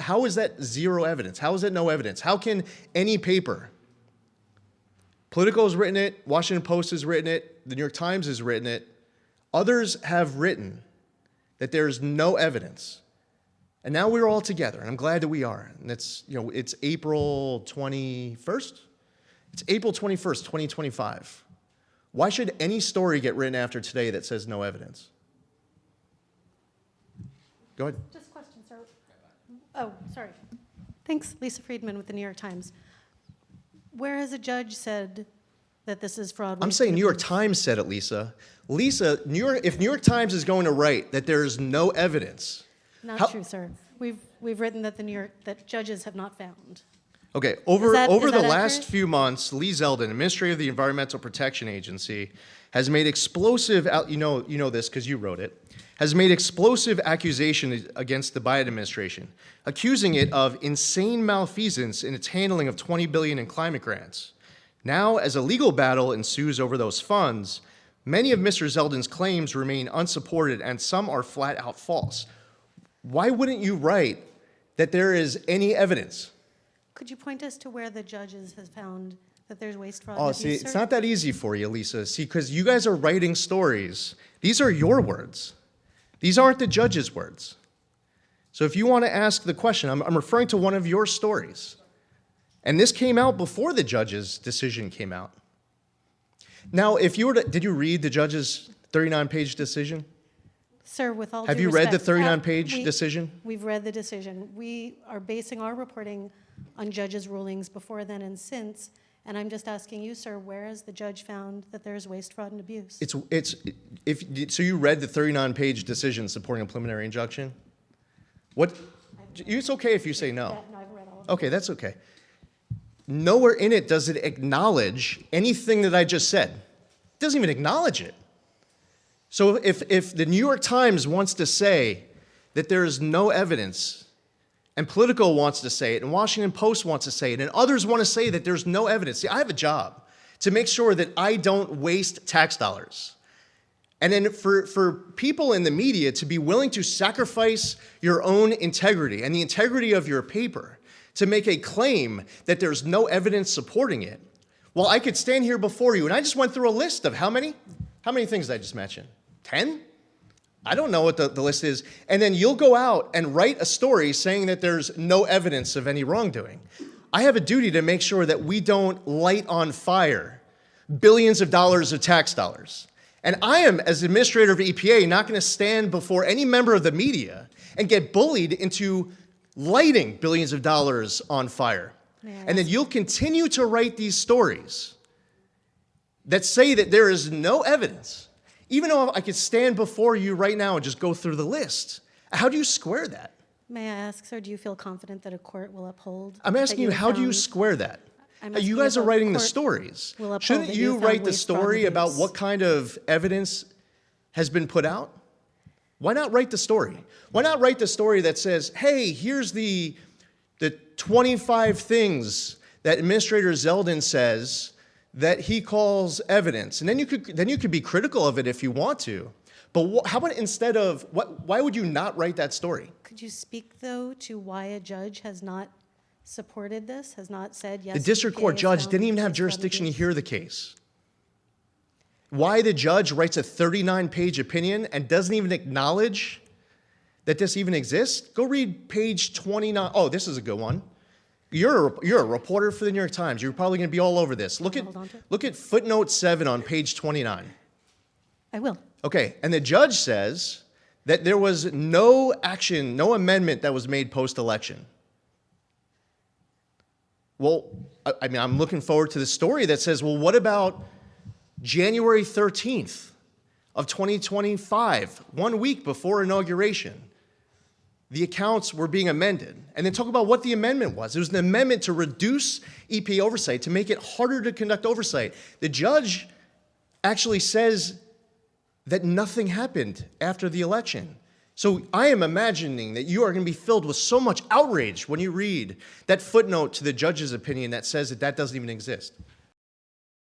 how is that zero evidence? How is it no evidence? How can any paper, Politico has written it, Washington Post has written it, the New York Times has written it, others have written that there's no evidence. And now we're all together, and I'm glad that we are. And it's, it's April 21st? It's April 21st, 2025. Why should any story get written after today that says no evidence? Go ahead. Just a question, sir. Oh, sorry. Thanks, Lisa Friedman with the New York Times. Where has a judge said that this is fraud? I'm saying New York Times said it, Lisa. Lisa, if New York Times is going to write that there is no evidence. Not true, sir. We've written that that judges have not found. Okay, over the last accurate? few months, Lee Zeldin, administrator of the Environmental Protection Agency, has made explosive, you know this because you wrote it, has made explosive accusations against the Biden administration, accusing it of insane malfeasance in its handling of $20 billion in climate grants. Now, as a legal battle ensues over those funds, many of Mr. Zeldin's claims remain unsupported and some are flat out false. Why wouldn't you write that there is any evidence? Could you point us to where the judges have found that there's waste, fraud, Oh, and see, abuse, it's sir? not that easy for you, Lisa. See, because you guys are writing stories. These are your words. These aren't the judge's words. So if you want to ask the question, I'm referring to one of your stories. And this came out before the judge's decision came out. Now, if you were to, did you read the judge's 39-page decision? Sir, with all due Have you respect, read the 39-page decision? We've read the decision. We are basing our reporting on judges' rulings before then and since, and I'm just asking you, sir, where has the judge found that there's waste, fraud, and abuse? So you read the 39-page decision supporting a preliminary injunction? It's okay if you say no. Yeah, no, I've read all of it. Okay, that's okay. Nowhere in it does it acknowledge anything that I just said. It doesn't even acknowledge it. So if the New York Times wants to say that there is no evidence, and Politico wants to say it, and Washington Post wants to say it, and others want to say that there's no evidence, see, I have a job to make sure that I don't waste tax dollars. And then for people in the media to be willing to sacrifice your own integrity and the integrity of your paper to make a claim that there's no evidence supporting it, well, I could stand here before you, and I just went through a list of how many things did I just mention? 10? I don't know what the list is. And then you'll go out and write a story saying that there's no evidence of any wrongdoing. I have a duty to make sure that we don't light on fire billions of dollars of tax dollars. And I am, as administrator of EPA, not going to stand before any member of the media and get bullied into lighting billions of dollars on fire. And then you'll continue to write these stories that say that there is no evidence, even though I could stand before you right now and just go through the list. How do you square that? May I ask, sir, do you feel confident that a court will uphold? I'm asking you, how do you square that? You guys are writing the stories. Shouldn't you write the story about what kind of evidence has been put out? Why not write the story? Why not write the story that says, hey, here's the 25 things that Administrator Zeldin says that he calls evidence, and then you could be critical of it if you want to. But how about instead of why would you not write that story? Could you speak though to why a judge has not supported this, has not said yes? The district court judge didn't even have jurisdiction to hear the case. Why the judge writes a 39-page opinion and doesn't even acknowledge that this even exists? Go read page 29. Oh, this is a good one. You're a reporter for the New York Times. You're probably going to be all over this. Look at footnote 7 on page 29. I will. Okay, and the judge says that there was no action, no amendment that was made post-election. Well, I mean, I'm looking forward to the story that says, well, what about January 13th of 2025, 1 week before inauguration? The accounts were being amended. And then talk about what the amendment was. It was an amendment to reduce EPA oversight, to make it harder to conduct oversight. The judge actually says that nothing happened after the election. So I am imagining that you are going to be filled with so much outrage when you read that footnote to the judge's opinion that says that that doesn't even exist.